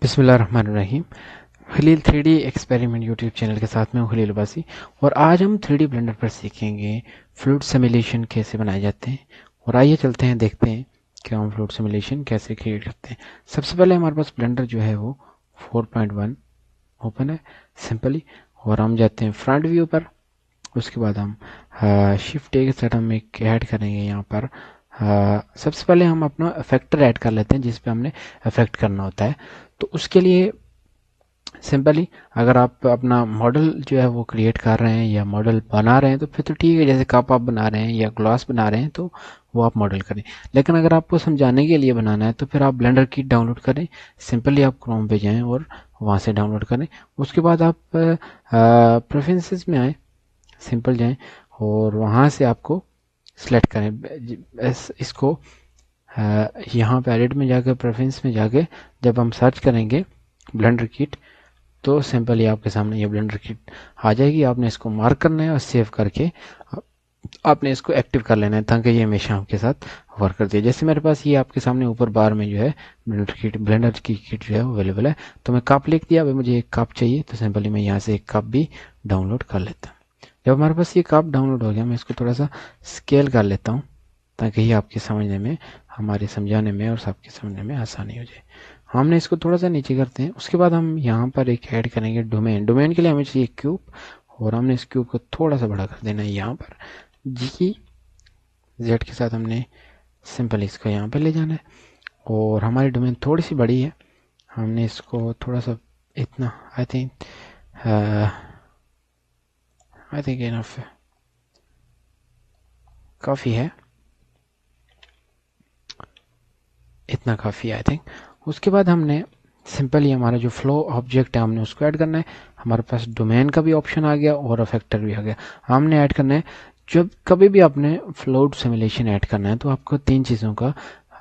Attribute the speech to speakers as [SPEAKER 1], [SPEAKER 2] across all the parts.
[SPEAKER 1] बिस्मिल्लाहिर्रहमानिर्रहीम। Khalil 3D experiment YouTube channel के साथ में हूँ खलील अब्बासी, और आज हम 3D ब्लेंडर पर सीखेंगे फ्लूइड सिमुलेशन कैसे बनाए जाते हैं। और आइए चलते हैं, देखते हैं कि हम फ्लूइड सिमुलेशन कैसे क्रिएट करते हैं। सबसे पहले हमारे पास ब्लेंडर जो है वो 4.1 ओपन है सिंपली, और हम जाते हैं फ्रंट व्यू पर। उसके बाद हम शिफ्ट ए के साथ हम एक ऐड करेंगे यहाँ पर। सबसे पहले हम अपना इफेक्टर ऐड कर लेते हैं जिस पे हमने इफेक्ट करना होता है। तो उसके लिए सिंपली अगर आप अपना मॉडल जो है वो क्रिएट कर रहे हैं या मॉडल बना रहे हैं तो फिर तो ठीक है, जैसे कप आप बना रहे हैं या ग्लास बना रहे हैं तो वो आप मॉडल करें। लेकिन अगर आपको समझाने के लिए बनाना है तो फिर आप ब्लेंडर किट डाउनलोड करें। सिंपली आप क्रोम पे जाएं और वहाँ से डाउनलोड करें। उसके बाद आप प्रेफरेंसेस में आए, सिंपल जाएं और वहाँ से आपको सिलेक्ट करें इसको। यहाँ पे एडिट में जाकर प्रेफरेंस में जाके जब हम सर्च करेंगे ब्लेंडर किट तो सिंपली आपके सामने ये ब्लेंडर किट आ जाएगी। आपने इसको मार्क करना है और सेव करके आपने इसको एक्टिव कर लेना है ताकि ये हमेशा आपके साथ वर्क करती है। जैसे मेरे पास ये आपके सामने ऊपर बार में जो है ब्लेंडर की किट जो है अवेलेबल है। तो मैं कप लिख दिया, अभी मुझे एक कप चाहिए तो सिंपली मैं यहाँ से एक कप भी डाउनलोड कर लेता हूँ। जब हमारे पास ये कप डाउनलोड हो गया, मैं इसको थोड़ा सा स्केल कर लेता हूँ ताकि ये आपके समझने में, हमारे समझाने में और सबके समझने में आसानी हो जाए। हमने इसको थोड़ा सा नीचे करते हैं। उसके बाद हम यहाँ पर एक ऐड करेंगे डोमेन। डोमेन के लिए हमें चाहिए क्यूब, और हमने इस क्यूब को थोड़ा सा बड़ा कर देना है। यहाँ पर जी जेड के साथ हमने सिंपल इसको यहाँ पर ले जाना है, और हमारी डोमेन थोड़ी सी बड़ी है। हमने इसको थोड़ा सा इतना आई थिंक इनफ है, काफ़ी है, इतना काफ़ी है आई थिंक। उसके बाद हमने सिंपली हमारा जो फ्लो ऑब्जेक्ट है हमने उसको ऐड करना है। हमारे पास डोमेन का भी ऑप्शन आ गया और अफेक्टर भी आ गया। हमने ऐड करना है, जब कभी भी आपने फ्लोट सिमुलेशन ऐड करना है तो आपको तीन चीज़ों का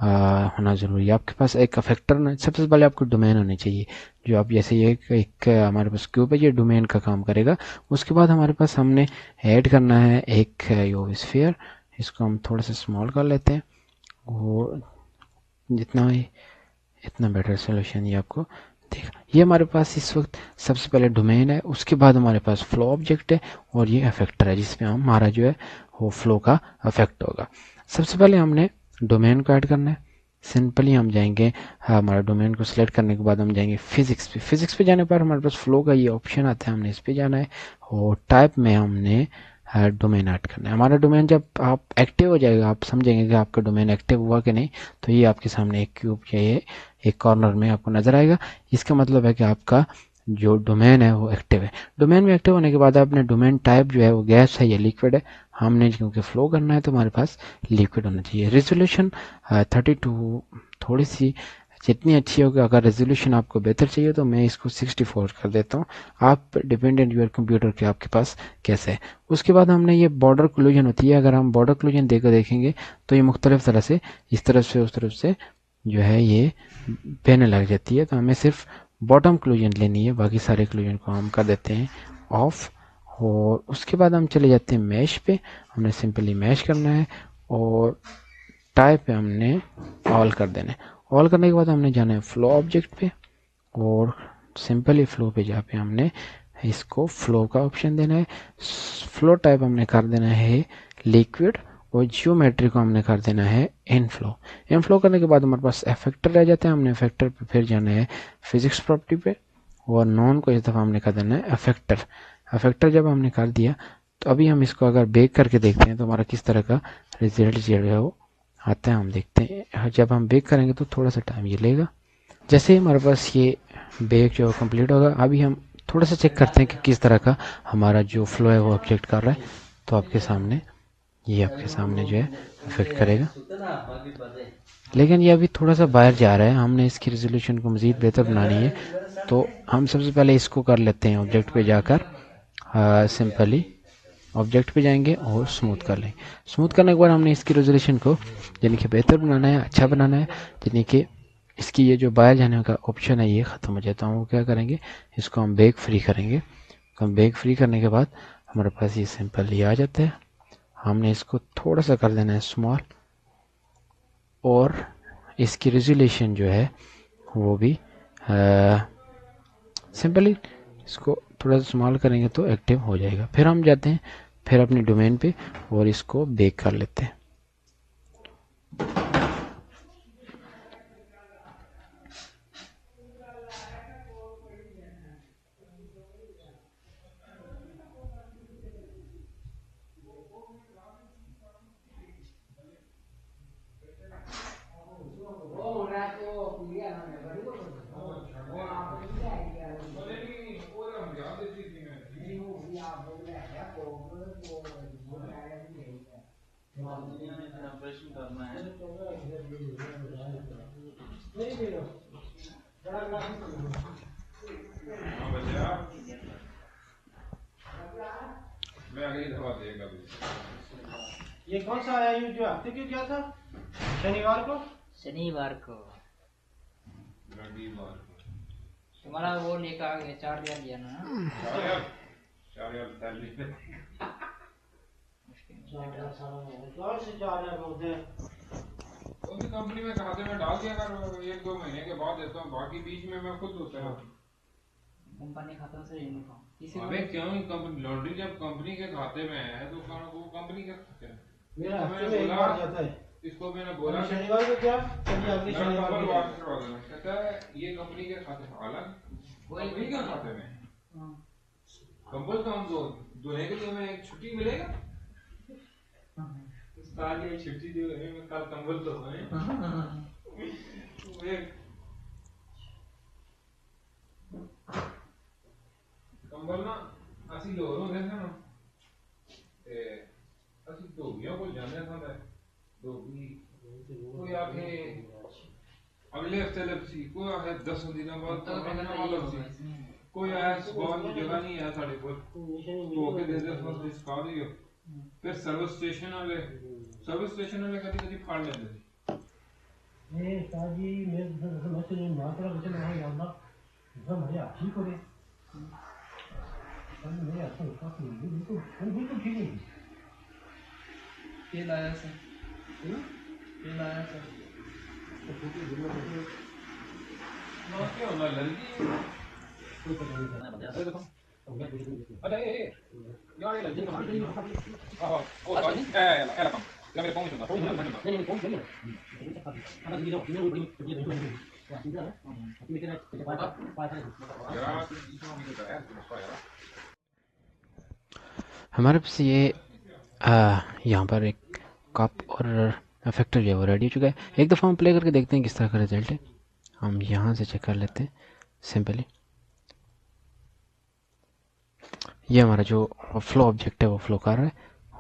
[SPEAKER 1] होना ज़रूरी है। आपके पास एक अफेक्टर होना, सबसे पहले आपको डोमेन होनी चाहिए। जो आप जैसे ये एक हमारे पास क्यूब है, ये डोमेन का काम करेगा। उसके बाद हमारे पास हमने ऐड करना है एक यूवी स्फीयर। इसको हम थोड़ा सा स्मॉल कर लेते हैं, और जितना ही इतना बेटर सोल्यूशन ये आपको देगा। ये हमारे पास इस वक्त सबसे पहले डोमेन है, उसके बाद हमारे पास फ्लो ऑब्जेक्ट है, और ये अफेक्टर है जिसमें हमारा जो है वो फ्लो का अफेक्ट होगा। सबसे पहले हमने डोमेन को ऐड करना है। सिंपली हम जाएंगे, हमारा डोमेन को सिलेक्ट करने के बाद हम जाएंगे फिजिक्स पे। फिजिक्स पे जाने पर हमारे पास फ्लो का ये ऑप्शन आता है, हमने इस पे जाना है, और टाइप में हमने डोमेन ऐड करना है। हमारा डोमेन जब आप एक्टिव हो जाएगा, आप समझेंगे कि आपका डोमेन एक्टिव हुआ कि नहीं, तो ये आपके सामने एक क्यूब या ये एक कॉर्नर में आपको नजर आएगा। इसका मतलब है कि आपका जो डोमेन है वो एक्टिव है। डोमेन में एक्टिव होने के बाद आपने डोमेन टाइप जो है वो गैस है या लिक्विड है। हमने क्योंकि फ्लो करना है तो हमारे पास लिक्विड होना चाहिए। रेजोल्यूशन 32 थोड़ी सी जितनी अच्छी होगी। अगर रेजोल्यूशन आपको बेहतर चाहिए तो मैं इसको 64 कर देता हूँ। आप डिपेंडेंट यूर कंप्यूटर के आपके पास कैसे है। उसके बाद हमने ये बॉर्डर क्लूजन होती है। अगर हम बॉर्डर क्लूजन देकर देखेंगे तो ये मुख्तलिफ तरह से इस तरफ से उस तरफ से जो है ये बहने लग जाती है। तो हमें सिर्फ बॉटम क्लूजन लेनी है, बाकी सारे क्लूजन को हम कर देते हैं ऑफ। और उसके बाद हम चले जाते हैं मैश पे। हमने सिंपली मैश करना है, और टाइप पे हमने ऑल कर देना है। ऑल करने के बाद हमने जाना है फ्लो ऑब्जेक्ट पे, और सिंपली फ्लो पे जा पे हमने इसको फ्लो का ऑप्शन देना है। फ्लो टाइप हमने कर देना है लिक्विड, और जियोमेट्री को हमने कर देना है इनफ्लो। इनफ्लो करने के बाद हमारे पास इफेक्टर रह जाते हैं। हमने इफेक्टर पे फिर जाना है फिजिक्स प्रॉपर्टी पे, और नॉन को इस दफ़ा हमने कर देना है इफेक्टर। इफेक्टर जब हमने कर दिया तो अभी हम इसको अगर बेक करके देखते हैं तो हमारा किस तरह का रिजल्ट जो है वो आता है, हम देखते हैं। जब हम बेक करेंगे तो थोड़ा सा टाइम ये लेगा। जैसे ही हमारे पास ये बेक जो कंप्लीट होगा, अभी हम थोड़ा सा चेक करते हैं कि किस तरह का हमारा जो फ्लो है वो ऑब्जेक्ट कर रहा है। तो आपके सामने ये आपके सामने जो है इफेक्ट करेगा, लेकिन ये अभी थोड़ा सा बाहर जा रहा है। हमने इसकी रेजोल्यूशन को मज़ीद बेहतर बनानी है, तो हम सबसे पहले इसको कर लेते हैं ऑब्जेक्ट पे जाकर। सिंपली ऑब्जेक्ट पे जाएंगे और स्मूथ कर लेंगे। स्मूथ करने के बाद हमने इसकी रेजोल्यूशन को यानी कि बेहतर बनाना है, अच्छा बनाना है, यानी कि इसकी ये जो बाहर जाने का ऑप्शन है ये ख़त्म हो जाता है। हम क्या करेंगे, इसको हम बेक फ्री करेंगे। तो हम बेक फ्री करने के बाद हमारे पास ये सिंपल ये आ जाता है। हमने इसको थोड़ा सा कर देना है स्मॉल, और इसकी रेजोल्यूशन जो है वो भी सिंपली इसको थोड़ा सा स्मॉल करेंगे तो एक्टिव हो जाएगा। फिर हम जाते हैं फिर अपनी डोमेन पे और इसको बेक कर लेते हैं।
[SPEAKER 2] ये कौन सा आया ये जो हफ्ते क्यों क्या था? शनिवार को
[SPEAKER 3] तुम्हारा वो लेकर आ गया 4,000 लिया ना।
[SPEAKER 2] 4,000 सैलरी पे 4,000 बोलते हैं। उनकी कंपनी में खाते में डाल दिया कर, 1-2 महीने के बाद देता हूँ, बाकी बीच में मैं खुद होता हूँ।
[SPEAKER 3] कंपनी खातों से यूनिफॉर्म
[SPEAKER 2] अबे क्यों कंपनी लॉन्ड्री जब कंपनी के खाते में है तो वो कंपनी के खाते में मेरा हफ्ते में एक बार जाता है। इसको मैंने बोला शनिवार को क्या अगली शनिवार को कहता है ये कंपनी के खाते अलग कंपनी के खाते में कंबल तो हम धोने के लिए हमें एक छुट्टी मिलेगा। साल की छुट्टी दी मैं कल कंबल तो कंबल ना ਅਸੀਂ ਲੋਰ ਹੁੰਦੇ ਸਨ ਤੇ ਅਸੀਂ ਧੋਬੀਆਂ ਕੋਲ ਜਾਂਦੇ ਸਾਂ ਧੋਬੀ ਕੋਈ ਆਖੇ अगले हफ्ते लपसी कोई आखिर 10 दिनों बाद कोई आया बहुत जगह नहीं है साढ़े को धो के दे दे सिखा दियो। फिर सर्विस स्टेशन वाले कभी कभी फाड़ लेते थे। ये साजी मैं नहीं मात्रा बच्चे नहीं जानता सब मजा ठीक हो गए मेरे हाथ में काफी बिल्कुल ठीक है।
[SPEAKER 3] ये लाया सर
[SPEAKER 2] क्या होना लड़की कोई पता नहीं देखो अरे यार ये लड़की का हां ओ सॉरी ए मेरे पहुंच दूंगा नहीं पहुंच नहीं अगर ये नहीं
[SPEAKER 1] हमारे पास ये यहाँ पर एक कप और इफेक्टर जो है वो रेडी हो चुका है। एक दफ़ा हम प्ले करके देखते हैं किस तरह का रिजल्ट है। हम यहाँ से चेक कर लेते हैं सिंपली। ये हमारा जो फ्लो ऑब्जेक्ट है वो फ्लो कर रहा है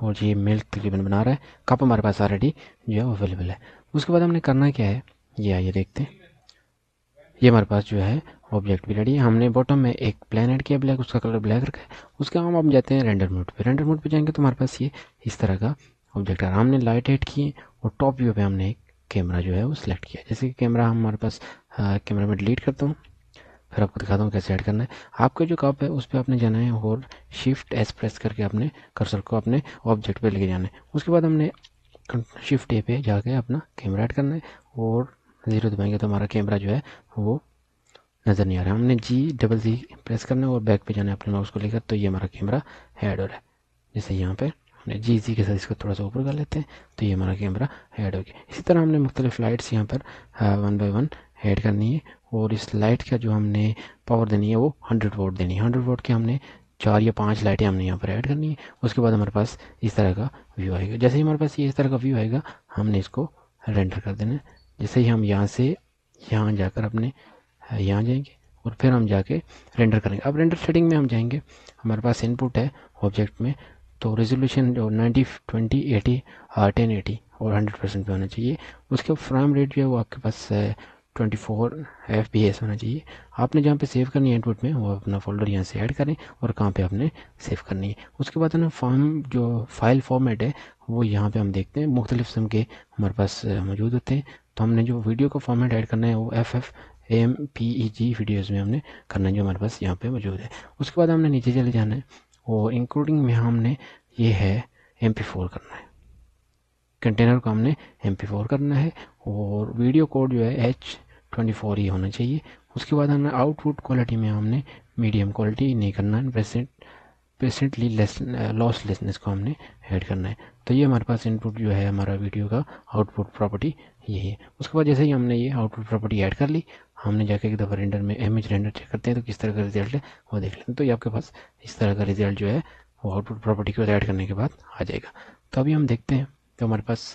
[SPEAKER 1] और ये मिल्क तकरीबन बना रहा है। कप हमारे पास ऑलरेडी जो है अवेलेबल है। उसके बाद हमने करना क्या है ये आइए देखते हैं। ये हमारे पास जो है ऑब्जेक्ट भी रेडी है। हमने बॉटम में एक प्लेन ऐड किया ब्लैक, उसका कलर ब्लैक रखा है। उसके बाद हम जाते हैं रेंडर मोड पे। रेंडर मोड पे जाएंगे तो हमारे पास ये इस तरह का ऑब्जेक्ट है। हमने लाइट ऐड किए और टॉप व्यू पे हमने एक कैमरा जो है वो सिलेक्ट किया। जैसे कि कैमरा हमारे पास कैमरा में डिलीट करता हूँ, फिर आपको दिखाता हूँ कैसे ऐड करना है। आपका जो कप है उस पर आपने जाना है और शिफ्ट एस प्रेस करके अपने कर्सर को अपने ऑब्जेक्ट पे लेके जाना है। उसके बाद हमने शिफ्ट ए पे जाके अपना कैमरा ऐड करना है और 0 दबाएंगे तो हमारा कैमरा जो है वो नज़र नहीं आ रहा है। हमने जी प्रेस करना है और बैक पे जाना है अपने माउस को लेकर, तो ये हमारा कैमरा ऐड हो रहा है। जैसे यहाँ पे हमने जी के साथ इसको थोड़ा सा ऊपर कर लेते हैं तो ये हमारा कैमरा ऐड हो गया। इसी तरह हमने मुख्तलिफ लाइट्स यहाँ पर 1 बाय 1 ऐड करनी है और इस लाइट का जो हमने पावर देनी है वो 100 वोट देनी है। 100 वोट के हमने 4 या 5 लाइटें हमने यहाँ पर ऐड करनी है। उसके बाद हमारे पास इस तरह का व्यू आएगा। जैसे ही हमारे पास ये इस तरह का व्यू आएगा हमने इसको रेंडर कर देना है। जैसे ही हम यहाँ से यहाँ जाकर अपने यहाँ जाएंगे और फिर हम जाके रेंडर करेंगे। अब रेंडर सेटिंग में हम जाएंगे। हमारे पास इनपुट है ऑब्जेक्ट में, तो रेजोल्यूशन जो 90 20 80 1080 और 100% पे होना चाहिए। उसके फ्रेम रेट जो है वो आपके पास 24 FPS होना चाहिए। आपने जहाँ पे सेव करनी है इनपुट में वो अपना फोल्डर यहाँ से ऐड करें और कहाँ पे आपने सेव करनी है। उसके बाद ना फॉर्म जो फाइल फॉर्मेट है वो यहाँ पे हम देखते हैं मुख्तलिफ किस्म के हमारे पास मौजूद होते हैं। तो हमने जो वीडियो को फॉर्मेट ऐड करना है वो FFmpeg वीडियोज़ में हमने करना है जो हमारे पास यहाँ पे मौजूद है। उसके बाद हमने नीचे चले जाना है और इंक्लूडिंग में हमने ये है MP4 करना है। कंटेनर को हमने MP4 करना है और वीडियो कोड जो है 24 ही होना चाहिए। उसके बाद हमने आउटपुट क्वालिटी में हमने मीडियम क्वालिटी नहीं करना है, पेशेंटली लॉसलेसनेस को हमने ऐड करना है। तो ये हमारे पास इनपुट जो है हमारा वीडियो का आउटपुट प्रॉपर्टी यही है। उसके बाद जैसे ही हमने ये आउटपुट प्रॉपर्टी ऐड कर ली, हमने जाके एक दफ़ा रेंडर में इमेज रेंडर चेक करते हैं तो किस तरह का रिजल्ट है वो देख लेते हैं। तो ये आपके पास इस तरह का रिजल्ट जो है वो आउटपुट प्रॉपर्टी को ऐड करने के बाद आ जाएगा। तो अभी हम देखते हैं, तो हमारे पास